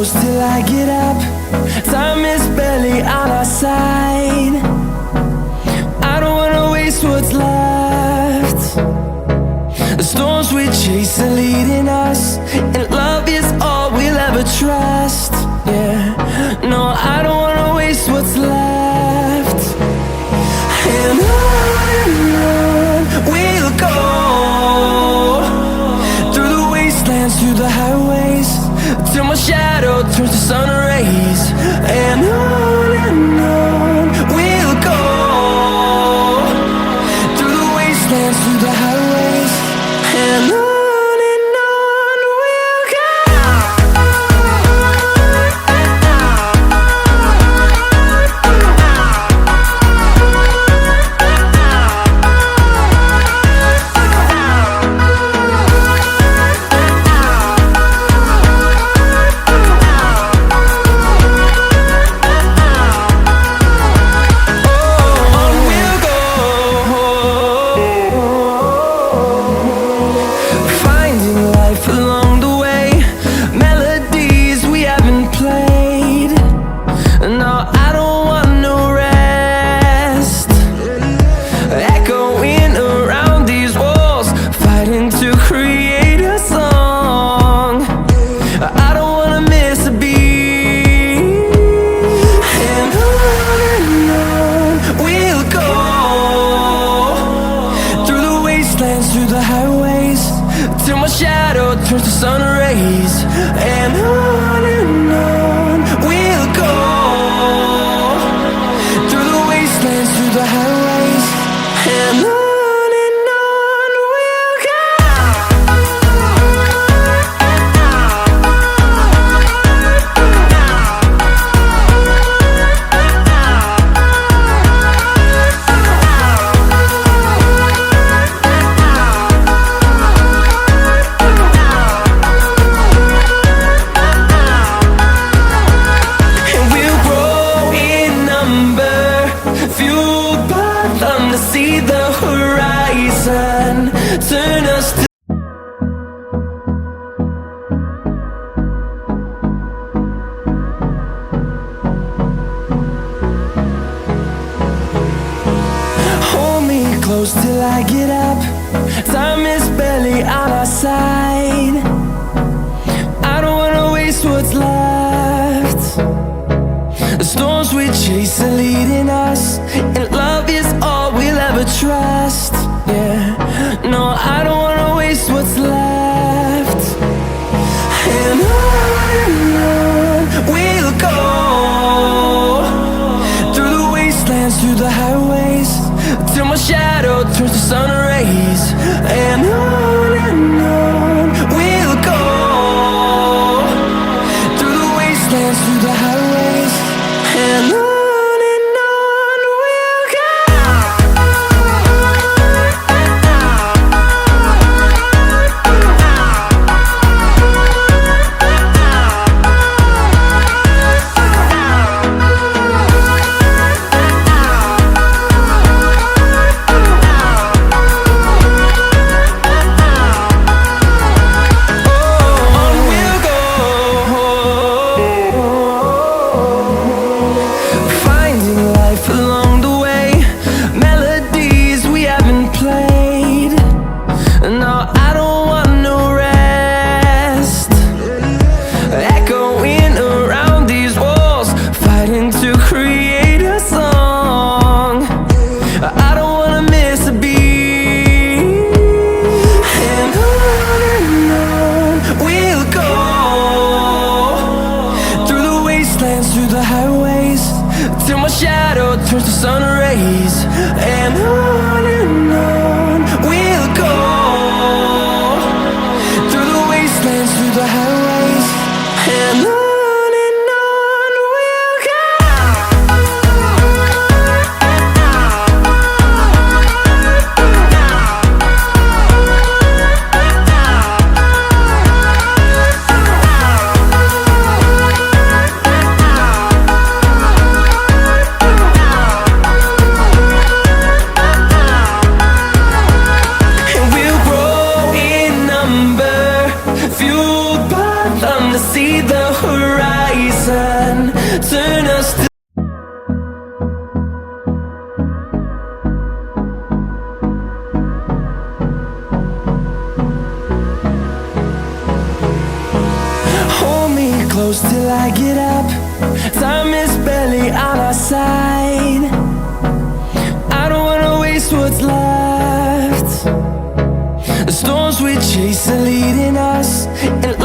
close till I get up. Time is barely on our side. I don't wanna waste what's left. The storms we chase are leading us, and love is all we'll ever trust. Yeah, no, I don't wanna waste what's left. And on we'll go, through the wastelands, through the highways, till my shadow turns to sun rays. And on we'll go, through the wastelands, through the highways, and on we'll go. Through the highways, till my shadow turns to sun rays. And on we'll go, through the wastelands, through the highways, and on we'll go. See the horizon turn us to hold me close till I get up. Time is barely on our side. I don't wanna waste what's left. The storms we chase are leading us, and love is all we'll ever trust. Yeah, no, I don't wanna waste what's left. And on we'll go, through the wastelands, through the highways, till my shadow turns to sun rays. And on we'll go, through the wastelands, through the highways, and on. Through the highways, till my shadow turns to sun rays. And on we'll go, through the wastelands, through the highways, and on. side. I don't wanna waste what's left. The storms we chase are leading us, and